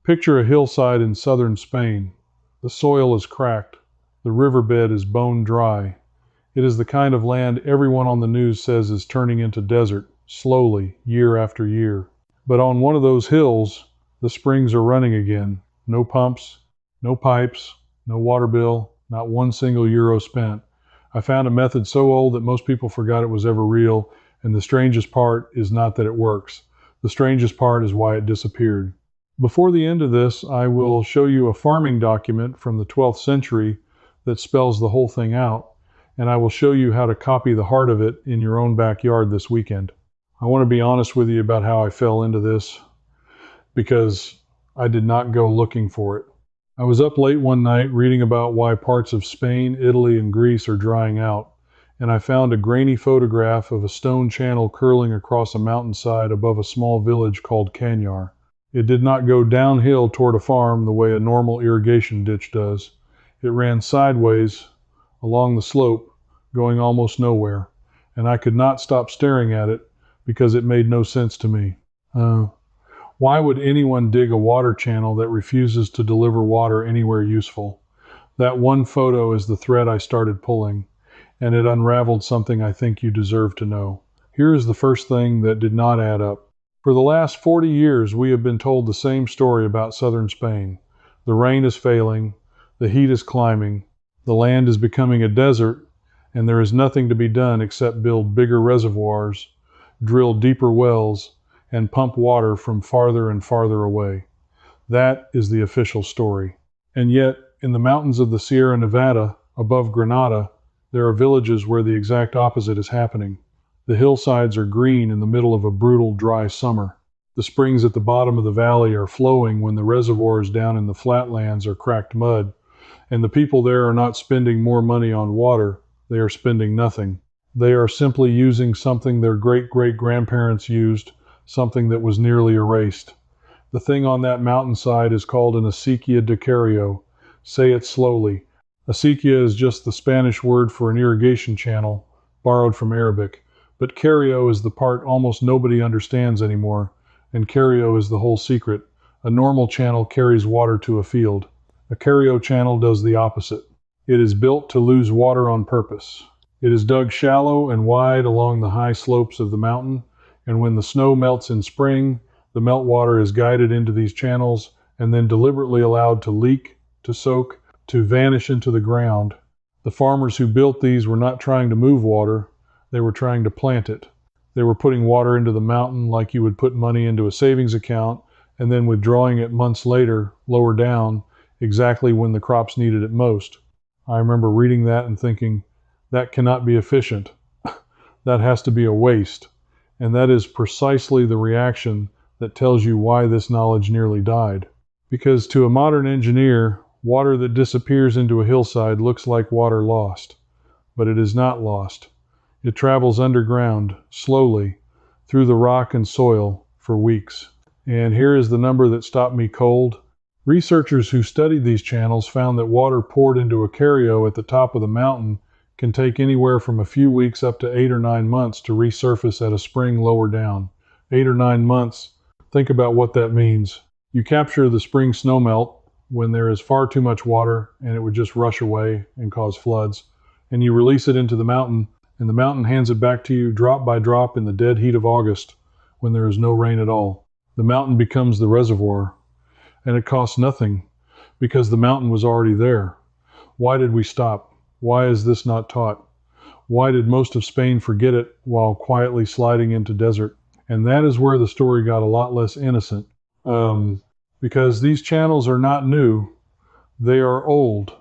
Picture a hillside in southern Spain. The soil is cracked. The riverbed is bone dry. It is the kind of land everyone on the news says is turning into desert, slowly, year after year. But on one of those hills, the springs are running again. No pumps, no pipes, no water bill, not one single euro spent. I found a method so old that most people forgot it was ever real, and the strangest part is not that it works. The strangest part is why it disappeared. Before the end of this, I will show you a farming document from the 12th century that spells the whole thing out, and I will show you how to copy the heart of it in your own backyard this weekend. I want to be honest with you about how I fell into this, because I did not go looking for it. I was up late one night reading about why parts of Spain, Italy, and Greece are drying out, and I found a grainy photograph of a stone channel curling across a mountainside above a small village called Cañar. It did not go downhill toward a farm the way a normal irrigation ditch does. It ran sideways along the slope, going almost nowhere, and I could not stop staring at it because it made no sense to me. Why would anyone dig a water channel that refuses to deliver water anywhere useful? That one photo is the thread I started pulling, and it unraveled something I think you deserve to know. Here is the first thing that did not add up. For the last 40 years, we have been told the same story about southern Spain. The rain is failing, the heat is climbing, the land is becoming a desert, and there is nothing to be done except build bigger reservoirs, drill deeper wells, and pump water from farther and farther away. That is the official story. And yet, in the mountains of the Sierra Nevada, above Granada, there are villages where the exact opposite is happening. The hillsides are green in the middle of a brutal, dry summer. The springs at the bottom of the valley are flowing when the reservoirs down in the flatlands are cracked mud, and the people there are not spending more money on water, they are spending nothing. They are simply using something their great-great-grandparents used, something that was nearly erased. The thing on that mountainside is called an acequia de careo. Say it slowly. Acequia is just the Spanish word for an irrigation channel, borrowed from Arabic. But careo is the part almost nobody understands anymore, and careo is the whole secret. A normal channel carries water to a field. A careo channel does the opposite. It is built to lose water on purpose. It is dug shallow and wide along the high slopes of the mountain, and when the snow melts in spring, the meltwater is guided into these channels and then deliberately allowed to leak, to soak, to vanish into the ground. The farmers who built these were not trying to move water. They were trying to plant it. They were putting water into the mountain like you would put money into a savings account and then withdrawing it months later, lower down, exactly when the crops needed it most. I remember reading that and thinking, that cannot be efficient. That has to be a waste. And that is precisely the reaction that tells you why this knowledge nearly died. Because to a modern engineer, water that disappears into a hillside looks like water lost. But it is not lost. It travels underground, slowly, through the rock and soil for weeks. And here is the number that stopped me cold. Researchers who studied these channels found that water poured into a careo at the top of the mountain can take anywhere from a few weeks up to 8 or 9 months to resurface at a spring lower down. 8 or 9 months. Think about what that means. You capture the spring snowmelt when there is far too much water and it would just rush away and cause floods, and you release it into the mountain, and the mountain hands it back to you drop by drop in the dead heat of August when there is no rain at all. The mountain becomes the reservoir, and it costs nothing because the mountain was already there. Why did we stop? Why is this not taught? Why did most of Spain forget it while quietly sliding into desert? And that is where the story got a lot less innocent. Because these channels are not new, they are old,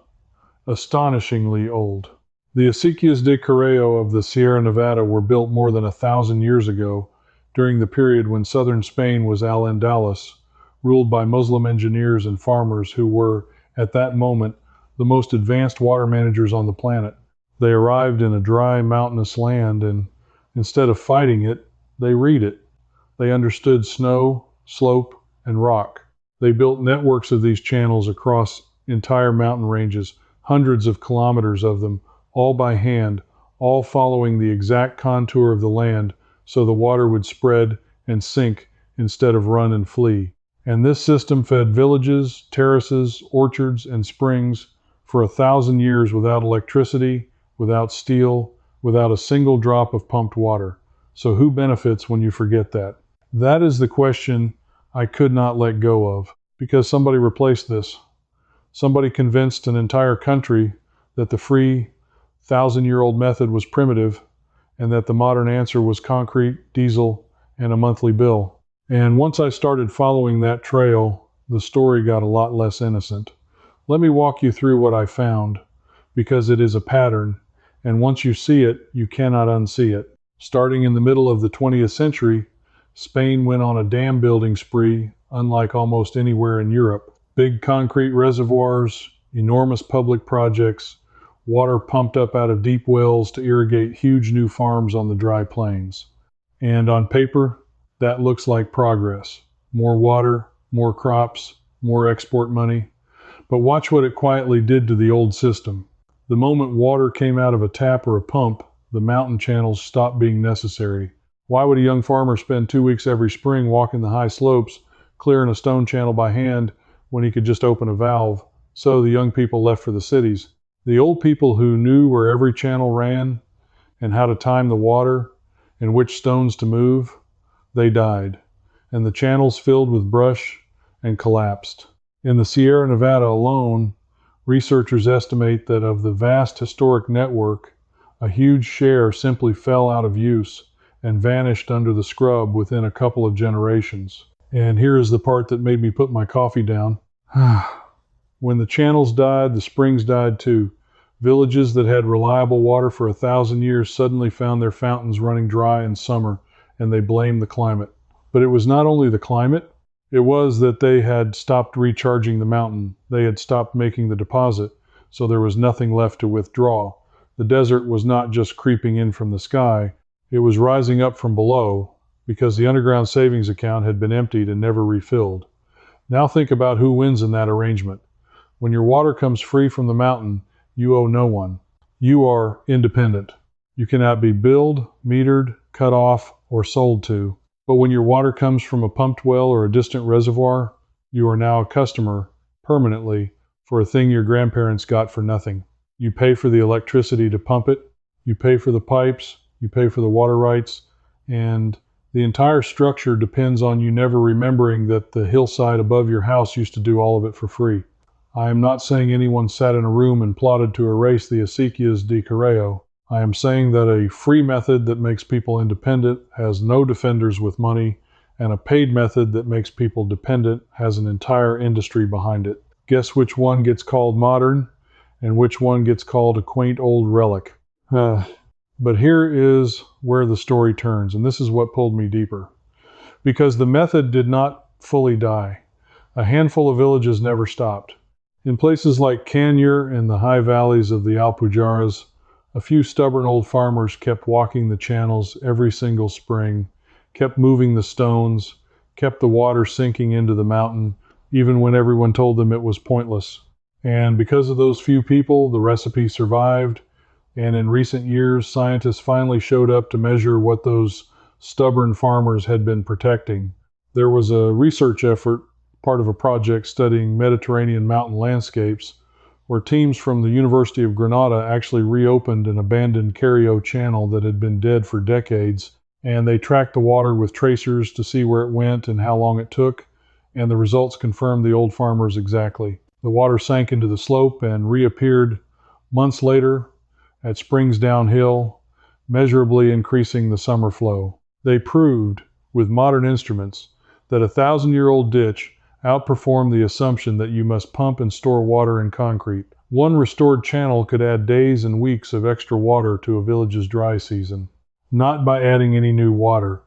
astonishingly old. The acequias de careo of the Sierra Nevada were built more than 1,000 years ago, during the period when southern Spain was Al-Andalus, ruled by Muslim engineers and farmers who were, at that moment, the most advanced water managers on the planet. They arrived in a dry, mountainous land, and instead of fighting it, they read it. They understood snow, slope, and rock. They built networks of these channels across entire mountain ranges, hundreds of kilometers of them, all by hand, all following the exact contour of the land so the water would spread and sink instead of run and flee. And this system fed villages, terraces, orchards, and springs for 1,000 years without electricity, without steel, without a single drop of pumped water. So who benefits when you forget that? That is the question I could not let go of, because somebody replaced this. Somebody convinced an entire country that the free 1,000-year-old method was primitive and that the modern answer was concrete, diesel, and a monthly bill. And once I started following that trail, the story got a lot less innocent. Let me walk you through what I found, because it is a pattern, and once you see it, you cannot unsee it. Starting in the middle of the 20th century, Spain went on a dam building spree, unlike almost anywhere in Europe. Big concrete reservoirs, enormous public projects, water pumped up out of deep wells to irrigate huge new farms on the dry plains. And on paper, that looks like progress. More water, more crops, more export money. But watch what it quietly did to the old system. The moment water came out of a tap or a pump, the mountain channels stopped being necessary. Why would a young farmer spend 2 weeks every spring walking the high slopes, clearing a stone channel by hand, when he could just open a valve? So the young people left for the cities. The old people who knew where every channel ran and how to time the water and which stones to move, they died, and the channels filled with brush and collapsed. In the Sierra Nevada alone, researchers estimate that of the vast historic network, a huge share simply fell out of use and vanished under the scrub within a couple of generations. And here is the part that made me put my coffee down. When the channels died, the springs died too. Villages that had reliable water for 1,000 years suddenly found their fountains running dry in summer, and they blamed the climate. But it was not only the climate, it was that they had stopped recharging the mountain. They had stopped making the deposit, so there was nothing left to withdraw. The desert was not just creeping in from the sky, it was rising up from below, because the underground savings account had been emptied and never refilled. Now think about who wins in that arrangement. When your water comes free from the mountain, you owe no one. You are independent. You cannot be billed, metered, cut off, or sold to. But when your water comes from a pumped well or a distant reservoir, you are now a customer, permanently, for a thing your grandparents got for nothing. You pay for the electricity to pump it, you pay for the pipes, you pay for the water rights, and the entire structure depends on you never remembering that the hillside above your house used to do all of it for free. I am not saying anyone sat in a room and plotted to erase the acequias de careo. I am saying that a free method that makes people independent has no defenders with money, and a paid method that makes people dependent has an entire industry behind it. Guess which one gets called modern, and which one gets called a quaint old relic. But here is where the story turns, and this is what pulled me deeper. Because the method did not fully die. A handful of villages never stopped. In places like Cañar and the high valleys of the Alpujarras, a few stubborn old farmers kept walking the channels every single spring, kept moving the stones, kept the water sinking into the mountain, even when everyone told them it was pointless. And because of those few people, the recipe survived, and in recent years, scientists finally showed up to measure what those stubborn farmers had been protecting. There was a research effort, part of a project studying Mediterranean mountain landscapes, where teams from the University of Granada actually reopened an abandoned careo channel that had been dead for decades, and they tracked the water with tracers to see where it went and how long it took, and the results confirmed the old farmers exactly. The water sank into the slope and reappeared months later at springs downhill, measurably increasing the summer flow. They proved, with modern instruments, that a 1,000-year-old ditch outperformed the assumption that you must pump and store water in concrete. One restored channel could add days and weeks of extra water to a village's dry season. Not by adding any new water,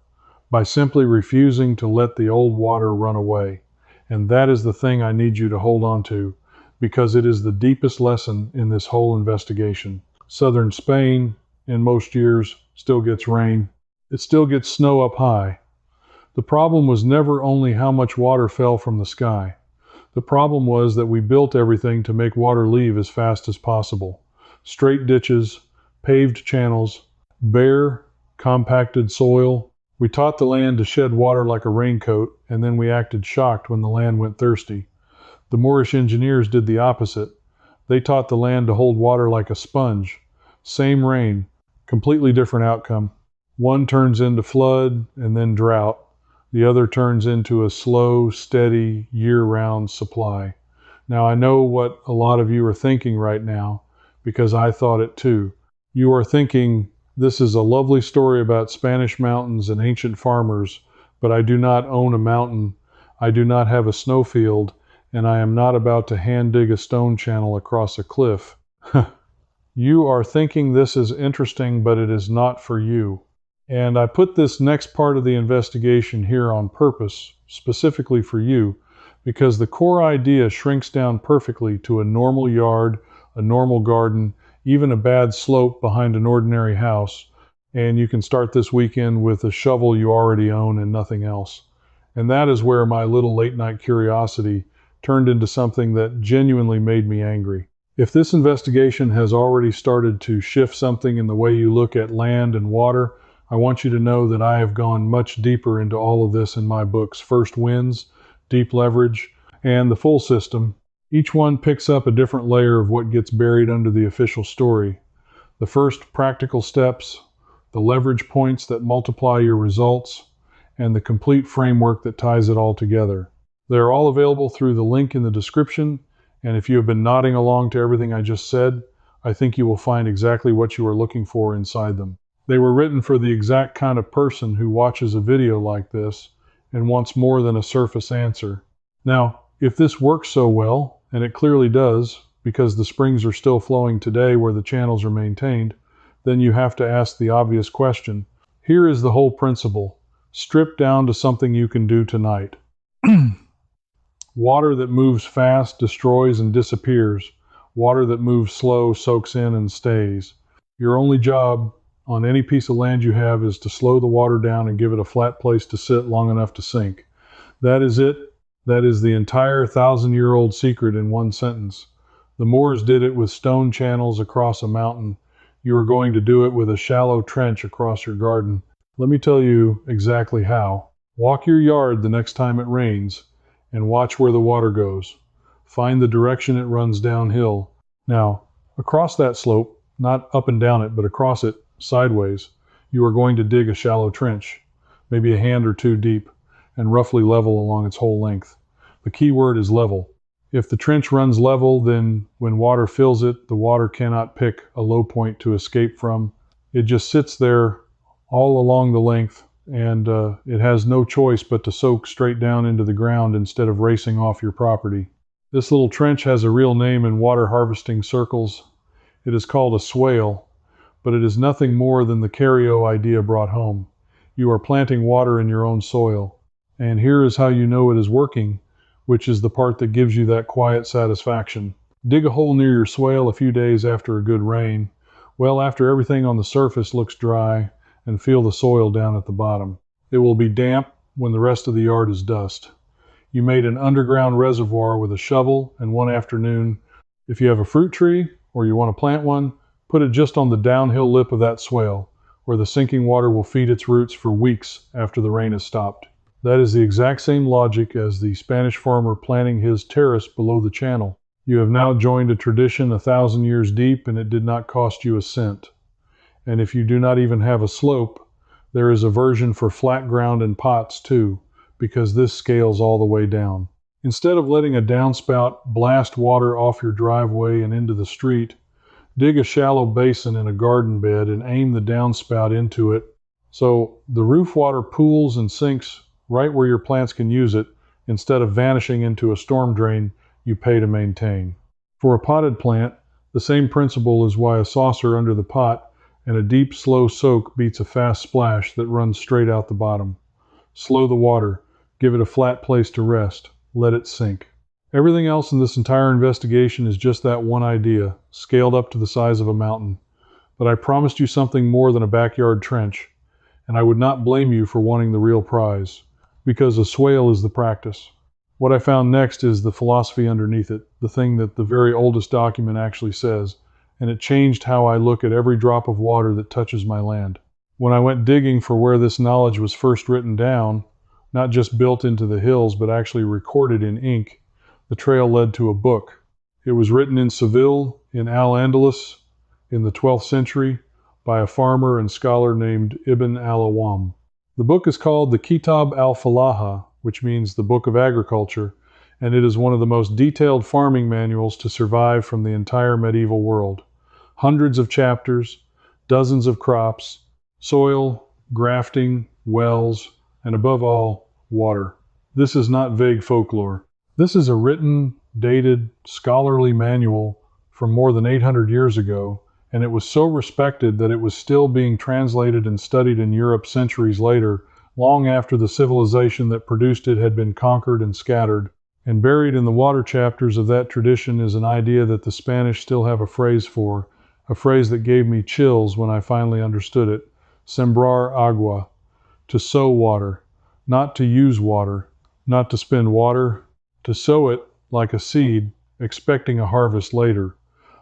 by simply refusing to let the old water run away. And that is the thing I need you to hold on to, because it is the deepest lesson in this whole investigation. Southern Spain, in most years, still gets rain. It still gets snow up high. The problem was never only how much water fell from the sky. The problem was that we built everything to make water leave as fast as possible. Straight ditches, paved channels, bare, compacted soil, We taught the land to shed water like a raincoat, and then we acted shocked when the land went thirsty. The Moorish engineers did the opposite. They taught the land to hold water like a sponge. Same rain, completely different outcome. One turns into flood and then drought. The other turns into a slow, steady, year-round supply. Now, I know what a lot of you are thinking right now, because I thought it too. You are thinking, this is a lovely story about Spanish mountains and ancient farmers, but I do not own a mountain, I do not have a snowfield, and I am not about to hand dig a stone channel across a cliff. You are thinking this is interesting, but it is not for you. And I put this next part of the investigation here on purpose, specifically for you, because the core idea shrinks down perfectly to a normal yard, a normal garden, even a bad slope behind an ordinary house, and you can start this weekend with a shovel you already own and nothing else. And that is where my little late-night curiosity turned into something that genuinely made me angry. If this investigation has already started to shift something in the way you look at land and water, I want you to know that I have gone much deeper into all of this in my books, First Winds, Deep Leverage, and The Full System. Each one picks up a different layer of what gets buried under the official story. The first practical steps, the leverage points that multiply your results, and the complete framework that ties it all together. They're all available through the link in the description, and if you have been nodding along to everything I just said, I think you will find exactly what you are looking for inside them. They were written for the exact kind of person who watches a video like this and wants more than a surface answer. Now, if this works so well, and it clearly does, because the springs are still flowing today where the channels are maintained, then you have to ask the obvious question. Here is the whole principle, stripped down to something you can do tonight. Water that moves fast destroys and disappears. Water that moves slow soaks in and stays. Your only job on any piece of land you have is to slow the water down and give it a flat place to sit long enough to sink. That is it. That is the entire 1,000-year-old secret in one sentence. The Moors did it with stone channels across a mountain. You are going to do it with a shallow trench across your garden. Let me tell you exactly how. Walk your yard the next time it rains and watch where the water goes. Find the direction it runs downhill. Now, across that slope, not up and down it, but across it, sideways, you are going to dig a shallow trench, maybe a hand or two deep, and roughly level along its whole length. The key word is level. If the trench runs level, then when water fills it, the water cannot pick a low point to escape from. It just sits there all along the length, and it has no choice but to soak straight down into the ground instead of racing off your property. This little trench has a real name in water harvesting circles. It is called a swale, but it is nothing more than the careo idea brought home. You are planting water in your own soil. And here is how you know it is working, which is the part that gives you that quiet satisfaction. Dig a hole near your swale a few days after a good rain. Well, after everything on the surface looks dry, and feel the soil down at the bottom. It will be damp when the rest of the yard is dust. You made an underground reservoir with a shovel, and one afternoon, if you have a fruit tree or you want to plant one, put it just on the downhill lip of that swale, where the sinking water will feed its roots for weeks after the rain has stopped. That is the exact same logic as the Spanish farmer planting his terrace below the channel. You have now joined a tradition 1,000 years deep, and it did not cost you a cent. And if you do not even have a slope, there is a version for flat ground and pots too, because this scales all the way down. Instead of letting a downspout blast water off your driveway and into the street, dig a shallow basin in a garden bed and aim the downspout into it so the roof water pools and sinks right where your plants can use it instead of vanishing into a storm drain you pay to maintain. For a potted plant, the same principle is why a saucer under the pot and a deep, slow soak beats a fast splash that runs straight out the bottom. Slow the water. Give it a flat place to rest. Let it sink. Everything else in this entire investigation is just that one idea, scaled up to the size of a mountain. But I promised you something more than a backyard trench, and I would not blame you for wanting the real prize, because a swale is the practice. What I found next is the philosophy underneath it, the thing that the very oldest document actually says, and it changed how I look at every drop of water that touches my land. When I went digging for where this knowledge was first written down, not just built into the hills, but actually recorded in ink, the trail led to a book. It was written in Seville, in Al-Andalus, in the 12th century, by a farmer and scholar named Ibn al-Awam. The book is called the Kitab al-Falaha, which means the Book of Agriculture, and it is one of the most detailed farming manuals to survive from the entire medieval world. Hundreds of chapters, dozens of crops, soil, grafting, wells, and above all, water. This is not vague folklore. This is a written, dated, scholarly manual from more than 800 years ago, and it was so respected that it was still being translated and studied in Europe centuries later, long after the civilization that produced it had been conquered and scattered. And buried in the water chapters of that tradition is an idea that the Spanish still have a phrase for, a phrase that gave me chills when I finally understood it: sembrar agua, to sow water, not to use water, not to spend water, to sow it like a seed, expecting a harvest later.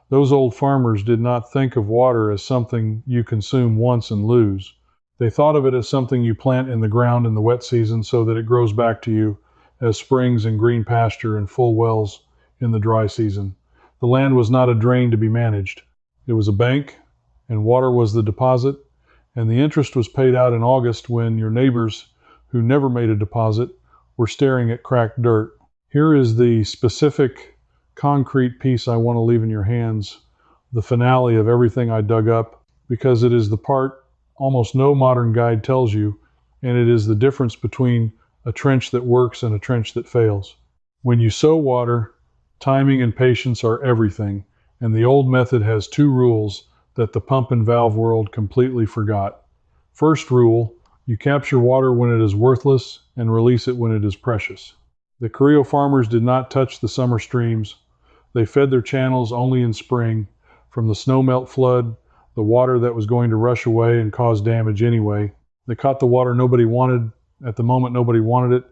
Those old farmers did not think of water as something you consume once and lose. They thought of it as something you plant in the ground in the wet season so that it grows back to you as springs and green pasture and full wells in the dry season. The land was not a drain to be managed. It was a bank, and water was the deposit, and the interest was paid out in August when your neighbors, who never made a deposit, were staring at cracked dirt. Here is the specific concrete piece I want to leave in your hands, the finale of everything I dug up, because it is the part almost no modern guide tells you, and it is the difference between a trench that works and a trench that fails. When you sow water, timing and patience are everything, and the old method has two rules that the pump and valve world completely forgot. First rule, you capture water when it is worthless and release it when it is precious. The careo farmers did not touch the summer streams. They fed their channels only in spring. From the snowmelt flood, the water that was going to rush away and cause damage anyway. They caught the water nobody wanted at the moment nobody wanted it,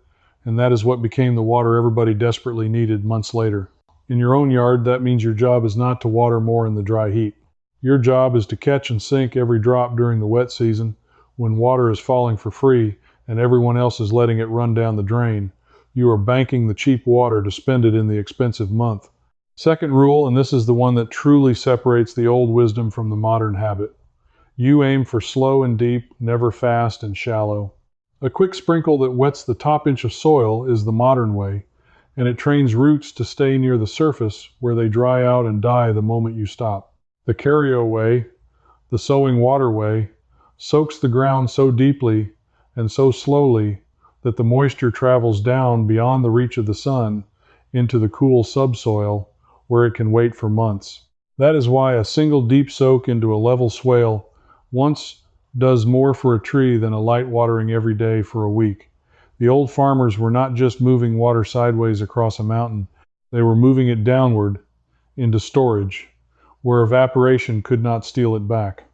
and that is what became the water everybody desperately needed months later. In your own yard, that means your job is not to water more in the dry heat. Your job is to catch and sink every drop during the wet season when water is falling for free and everyone else is letting it run down the drain. You are banking the cheap water to spend it in the expensive month. Second rule, and this is the one that truly separates the old wisdom from the modern habit. You aim for slow and deep, never fast and shallow. A quick sprinkle that wets the top inch of soil is the modern way, and it trains roots to stay near the surface where they dry out and die the moment you stop. The careo way, the sowing water way, soaks the ground so deeply and so slowly that the moisture travels down beyond the reach of the sun into the cool subsoil where it can wait for months. That is why a single deep soak into a level swale once does more for a tree than a light watering every day for a week. The old farmers were not just moving water sideways across a mountain, they were moving it downward into storage, where evaporation could not steal it back.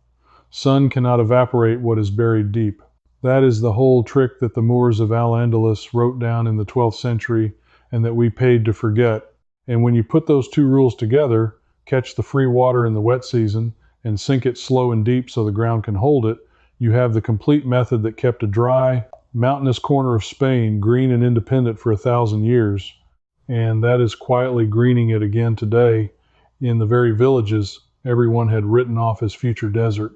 Sun cannot evaporate what is buried deep. That is the whole trick that the Moors of Al-Andalus wrote down in the 12th century and that we paid to forget. And when you put those two rules together, catch the free water in the wet season and sink it slow and deep so the ground can hold it, you have the complete method that kept a dry, mountainous corner of Spain green and independent for 1,000 years. And that is quietly greening it again today in the very villages everyone had written off as future desert.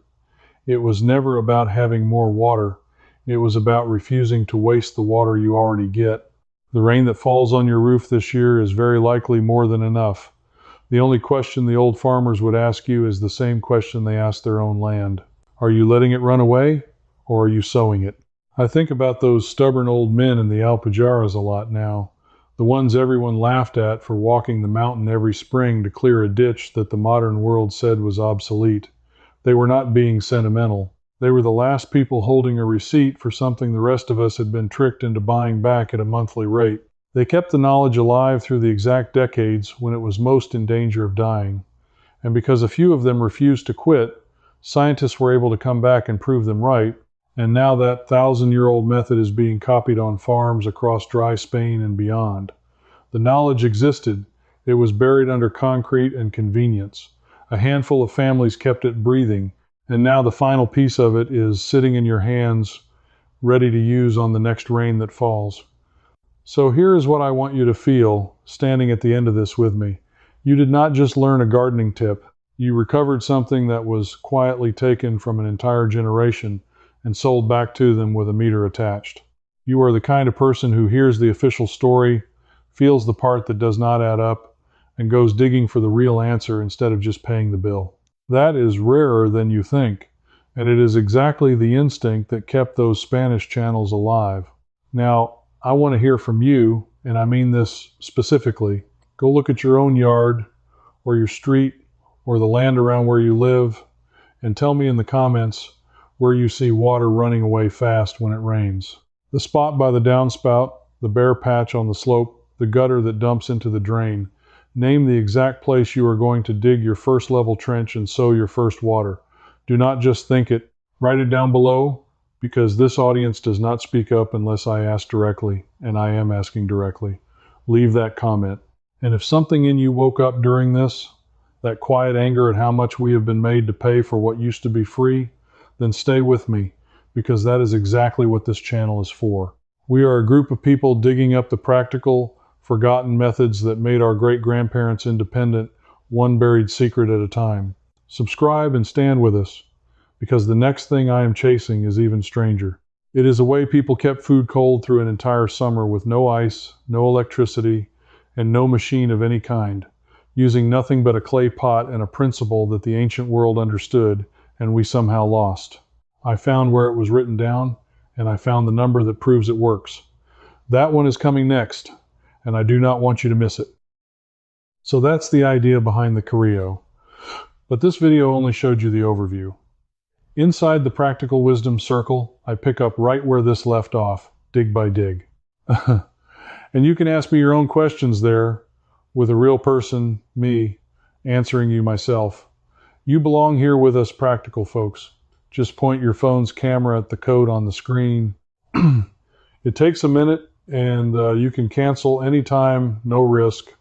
It was never about having more water. It was about refusing to waste the water you already get. The rain that falls on your roof this year is very likely more than enough. The only question the old farmers would ask you is the same question they asked their own land. Are you letting it run away, or are you sowing it? I think about those stubborn old men in the Alpujarras a lot now, the ones everyone laughed at for walking the mountain every spring to clear a ditch that the modern world said was obsolete. They were not being sentimental. They were the last people holding a receipt for something the rest of us had been tricked into buying back at a monthly rate. They kept the knowledge alive through the exact decades when it was most in danger of dying. And because a few of them refused to quit, scientists were able to come back and prove them right, and now that 1,000-year-old method is being copied on farms across dry Spain and beyond. The knowledge existed. It was buried under concrete and convenience. A handful of families kept it breathing, And now the final piece of it is sitting in your hands, ready to use on the next rain that falls. So here is what I want you to feel standing at the end of this with me. You did not just learn a gardening tip. You recovered something that was quietly taken from an entire generation and sold back to them with a meter attached. You are the kind of person who hears the official story, feels the part that does not add up, and goes digging for the real answer instead of just paying the bill. That is rarer than you think, and it is exactly the instinct that kept those Spanish channels alive. Now, I want to hear from you, and I mean this specifically. Go look at your own yard, or your street, or the land around where you live, and tell me in the comments where you see water running away fast when it rains. The spot by the downspout, the bare patch on the slope, the gutter that dumps into the drain. Name the exact place you are going to dig your first level trench and sow your first water. Do not just think it. Write it down below, because this audience does not speak up unless I ask directly, and I am asking directly. Leave that comment. And if something in you woke up during this, that quiet anger at how much we have been made to pay for what used to be free, then stay with me, because that is exactly what this channel is for. We are a group of people digging up the practical, forgotten methods that made our great-grandparents independent, one buried secret at a time. Subscribe and stand with us, because the next thing I am chasing is even stranger. It is a way people kept food cold through an entire summer with no ice, no electricity, and no machine of any kind, using nothing but a clay pot and a principle that the ancient world understood and we somehow lost. I found where it was written down, and I found the number that proves it works. That one is coming next, and I do not want you to miss it. So that's the idea behind the careo. But this video only showed you the overview. Inside the practical wisdom circle, I pick up right where this left off, dig by dig. And you can ask me your own questions there, with a real person, me, answering you myself. You belong here with us practical folks. Just point your phone's camera at the code on the screen. It takes a minute, and you can cancel anytime, no risk.